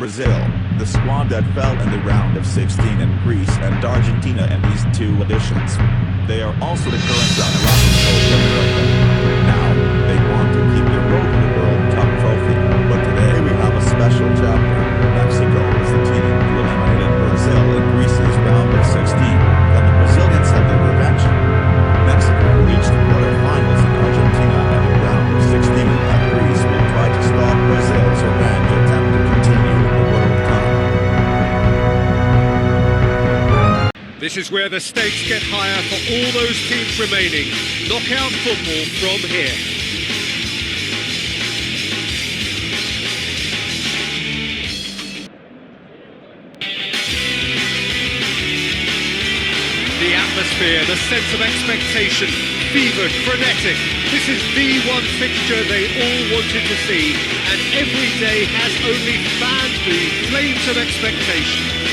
Brazil, the squad that fell in the round of 16, and Greece and Argentina in these two editions. They are also the current runner-up in Costa America. Now, they want to keep their road to the World Cup trophy, but today we have a special chapter. Mexico is the team who eliminated Brazil in Greece's round of 16. Can the Brazilians have their revenge? Mexico reached the quarterfinals in Argentina and the round of 16, and Greece will try to stop Brazil's revenge attempt to continue in the World Cup. This is where the stakes get higher for all those teams remaining. Knockout football from here. The atmosphere, the sense of expectation, fevered, frenetic. This is the one fixture they all wanted to see, and every day has only fanned the flames of expectation.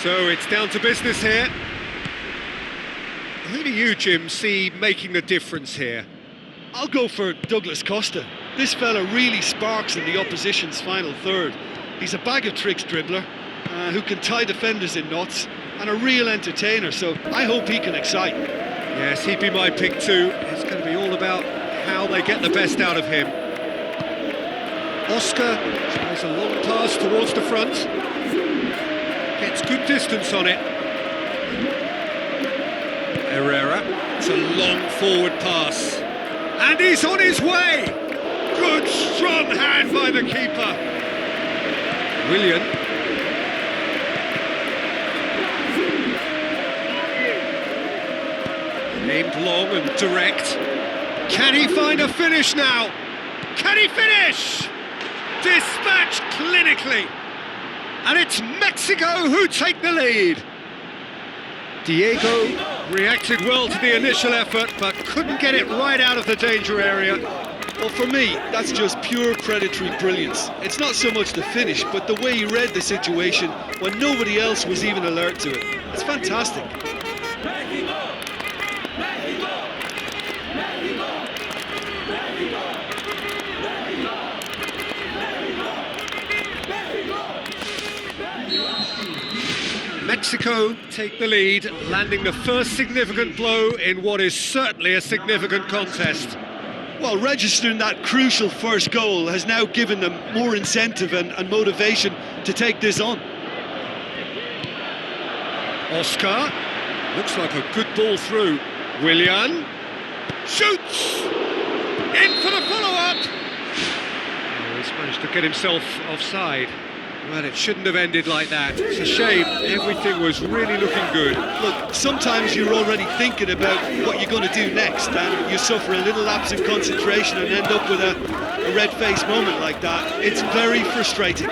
So it's down to business here. Who do you, Jim, see making the difference here? I'll go for Douglas Costa. This fella really sparks in the opposition's final third. He's a bag of tricks dribbler who can tie defenders in knots and a real entertainer, so I hope he can excite. Yes, he'd be my pick too. It's going to be all about how they get the best out of him. Oscar tries a long pass towards the front. Gets good distance on it. Herrera, it's a long forward pass. And he's on his way! Good strong hand by the keeper. Willian. Aimed long and direct. Can he find a finish now? Can he finish? Dispatched clinically. And it's Mexico who take the lead. Diego reacted well to the initial effort, but couldn't get it right out of the danger area. Well, for me, that's just pure predatory brilliance. It's not so much the finish, but the way he read the situation when nobody else was even alert to it. It's fantastic. Mexico take the lead, landing the first significant blow in what is certainly a significant contest. Well, registering that crucial first goal has now given them more incentive and motivation to take this on. Oscar, looks like a good ball through. Willian, shoots! In for the follow-up! Oh, he's managed to get himself offside. Well, it shouldn't have ended like that. It's a shame. Everything was really looking good. Look, sometimes you're already thinking about what you're going to do next, and you suffer a little lapse in concentration and end up with a red-faced moment like that. It's very frustrating.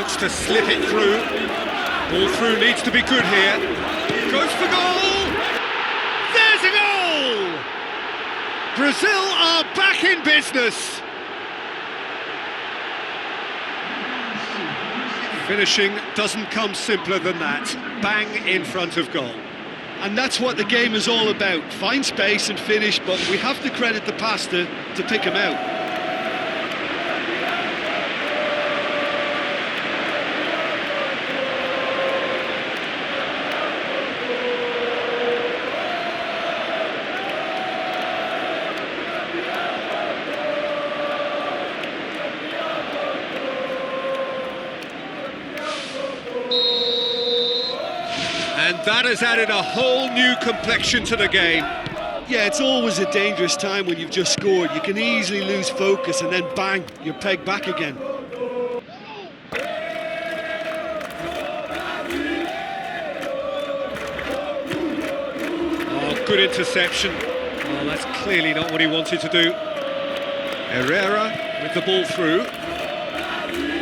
Looks to slip it through. Ball through needs to be good here. Goes for goal! There's a goal! Brazil are back in business. Finishing doesn't come simpler than that. Bang in front of goal. And that's what the game is all about. Find space and finish, but we have to credit the pass to pick him out. And that has added a whole new complexion to the game. Yeah, it's always a dangerous time when you've just scored. You can easily lose focus and then bang, you're pegged back again. Oh, good interception. Oh, that's clearly not what he wanted to do. Herrera with the ball through.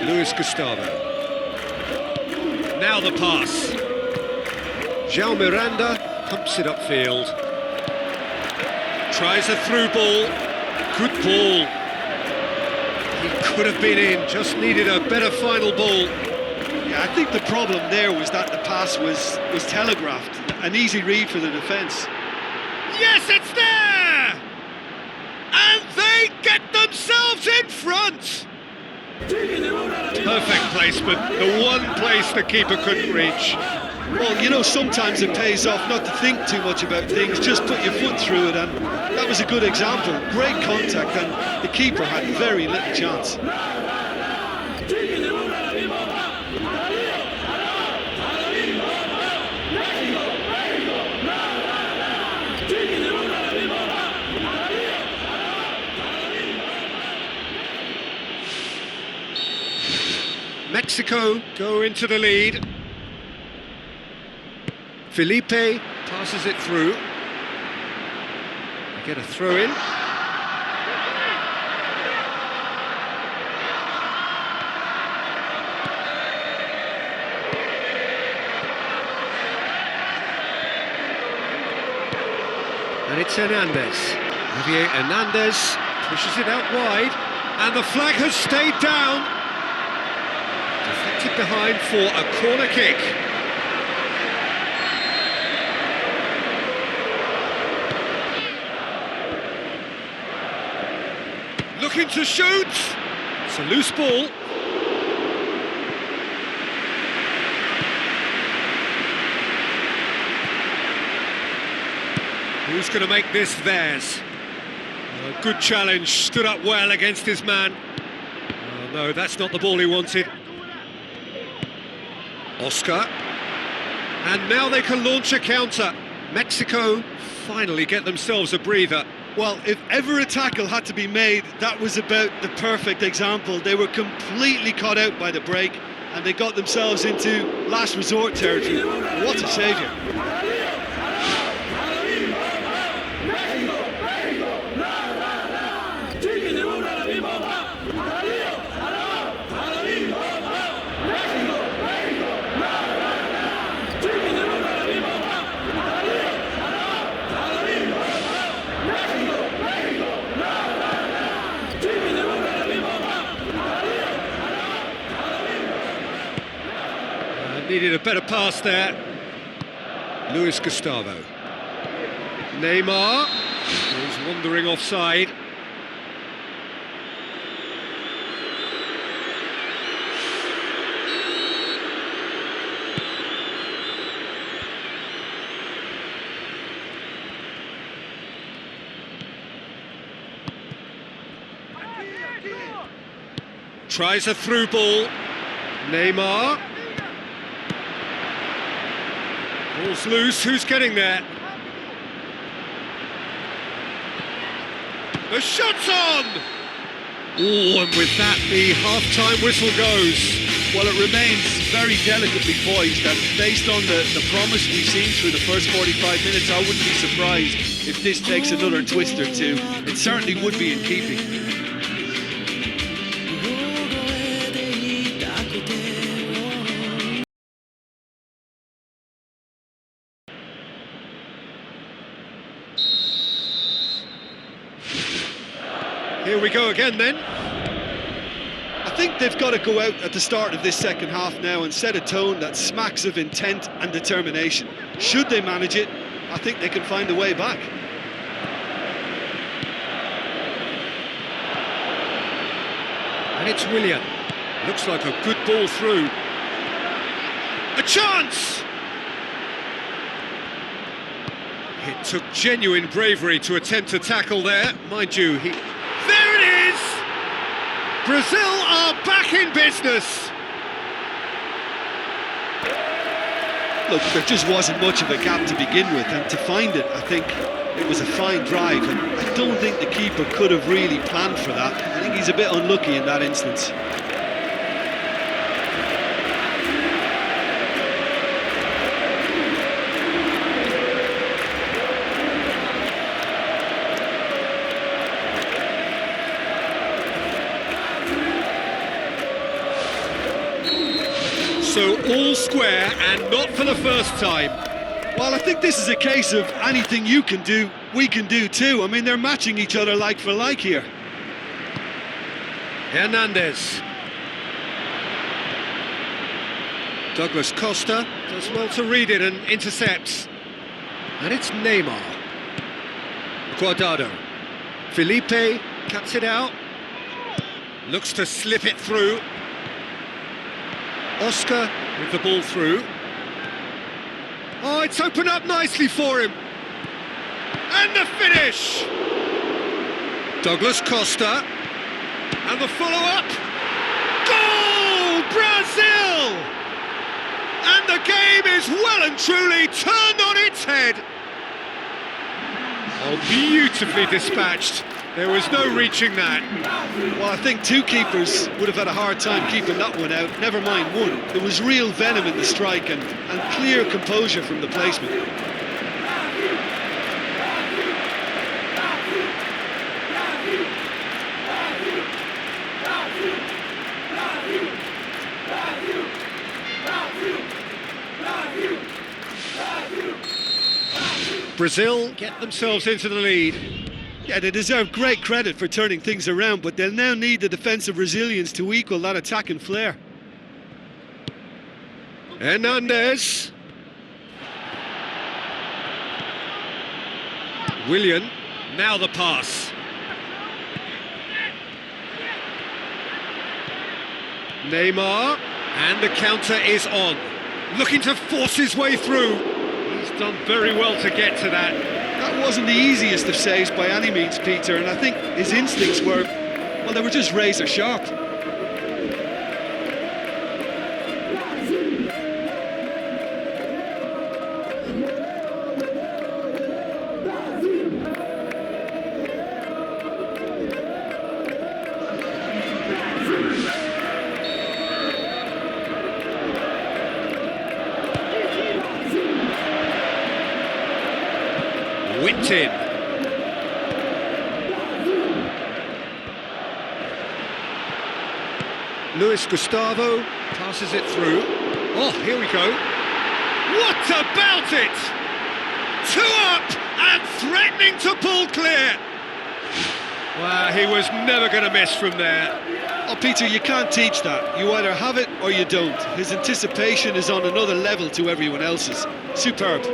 Luis Gustavo. Now the pass. João Miranda pumps it upfield. Tries a through ball. Good ball. He could have been in, just needed a better final ball. Yeah, I think the problem there was that the pass was telegraphed. An easy read for the defence. Yes, it's there! And they get themselves in front! Perfect placement, the one place the keeper couldn't reach. Well, you know, sometimes it pays off not to think too much about things, just put your foot through it, and that was a good example. Great contact, and the keeper had very little chance. Mexico go into the lead. Felipe passes it through. They get a throw in. And it's Hernandez. Javier Hernandez pushes it out wide. And the flag has stayed down. Deflected behind for a corner kick. Looking to shoot. It's a loose ball. Who's going to make this theirs? A good challenge, stood up well against his man. Oh, no, that's not the ball he wanted. Oscar. And now they can launch a counter. Mexico finally get themselves a breather. Well, if ever a tackle had to be made, that was about the perfect example. They were completely caught out by the break, and they got themselves into last resort territory. What a saviour. Needed a better pass there. Luis Gustavo. Neymar goes wandering offside. Tries a through ball. Neymar. Ball's loose, who's getting there? The shot's on! Oh, and with that, the half-time whistle goes. Well, it remains very delicately poised, and based on the promise we've seen through the first 45 minutes, I wouldn't be surprised if this takes another twist or two. It certainly would be in keeping. Here we go again then. I think they've got to go out at the start of this second half now and set a tone that smacks of intent and determination. Should they manage it, I think they can find a way back. And it's Willian. Looks like a good ball through. A chance! It took genuine bravery to attempt to tackle there. Mind you, There it is! Brazil are back in business! Look, there just wasn't much of a gap to begin with, and to find it, I think it was a fine drive, and I don't think the keeper could have really planned for that. I think he's a bit unlucky in that instance. So all square, and not for the first time. Well, I think this is a case of anything you can do, we can do too. I mean, they're matching each other like for like here. Hernandez. Douglas Costa does well to read it and intercepts. And it's Neymar. Cuadrado. Felipe cuts it out. Looks to slip it through. Oscar with the ball through. Oh, it's opened up nicely for him. And the finish! Douglas Costa. And the follow-up. Goal! Brazil! And the game is well and truly turned on its head. Oh, beautifully dispatched. There was no reaching that. Well, I think two keepers would have had a hard time keeping that one out, never mind one. There was real venom in the strike and clear composure from the placement. Brazil get themselves into the lead. Yeah, they deserve great credit for turning things around, but they'll now need the defensive resilience to equal that attacking flair. Hernandez. Willian. Now the pass. Neymar, and the counter is on. Looking to force his way through. He's done very well to get to that. That wasn't the easiest of saves by any means, Peter, and I think his instincts were, well, they were just razor sharp. Whipped in. Luis Gustavo passes it through. Oh, here we go. What about it? 2 up and threatening to pull clear. Well, he was never going to miss from there. Oh, Peter, you can't teach that. You either have it or you don't. His anticipation is on another level to everyone else's. Superb.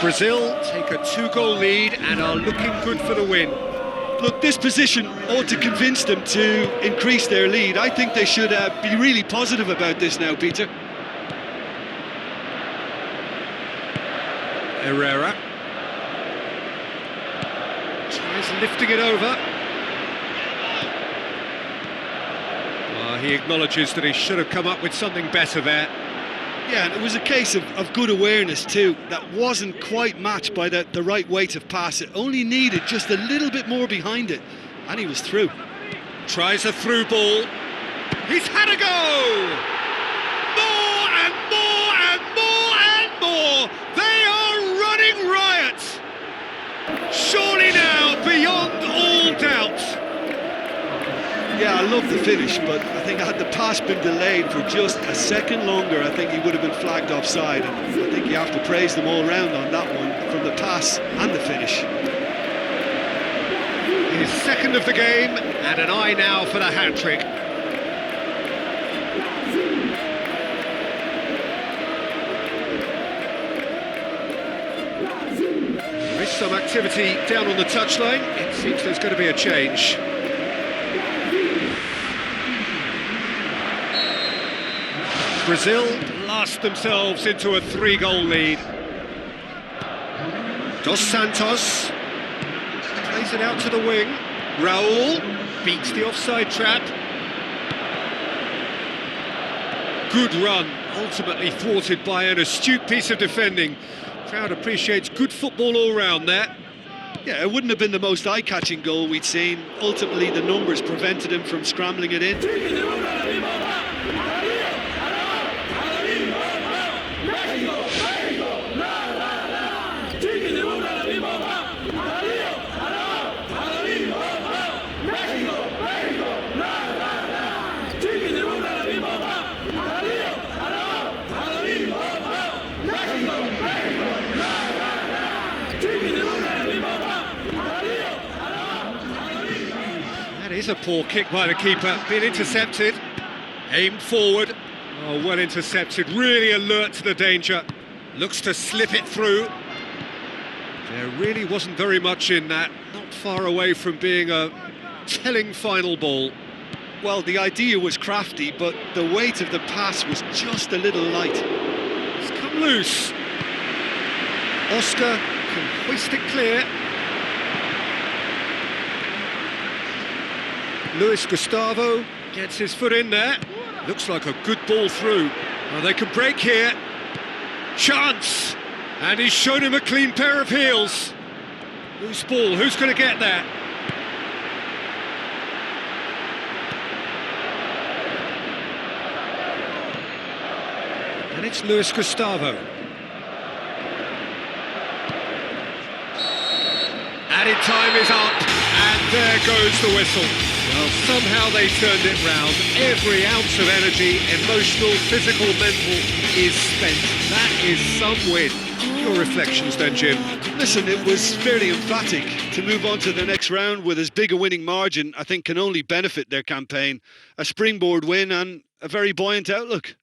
Brazil take a 2-goal lead and are looking good for the win. Look, this position ought to convince them to increase their lead. I think they should be really positive about this now, Peter. Herrera tries lifting it over. He acknowledges that he should have come up with something better there. Yeah, and it was a case of good awareness too. That wasn't quite matched by the right weight of pass. It only needed just a little bit more behind it, and he was through. Tries a through ball. He's had a go! More and more and more and more! They are running riot! Surely now, beyond all doubt. Yeah, I love the finish, but I think had the pass been delayed for just a second longer, I think he would have been flagged offside. And I think you have to praise them all round on that one, from the pass and the finish. His second of the game, and an eye now for the hat-trick. There is some activity down on the touchline. It seems there's going to be a change. Brazil blast themselves into a 3-goal lead. Dos Santos plays it out to the wing. Raul beats the offside trap. Good run, ultimately thwarted by an astute piece of defending. Crowd appreciates good football all round there. Yeah, it wouldn't have been the most eye-catching goal we'd seen. Ultimately, the numbers prevented him from scrambling it in. That is a poor kick by the keeper, been intercepted, aimed forward, oh, well intercepted, really alert to the danger, looks to slip it through. There really wasn't very much in that, not far away from being a telling final ball. Well, the idea was crafty, but the weight of the pass was just a little light. It's come loose. Oscar can hoist it clear. Luis Gustavo gets his foot in there. Looks like a good ball through. Well, they can break here. Chance! And he's shown him a clean pair of heels. Loose ball, who's going to get that? And it's Luis Gustavo. Added time is up, and there goes the whistle. Well, somehow they turned it round. Every ounce of energy, emotional, physical, mental, is spent. That is some win. Your reflections then, Jim? Listen, it was fairly emphatic. To move on to the next round with as big a winning margin, I think can only benefit their campaign. A springboard win and a very buoyant outlook.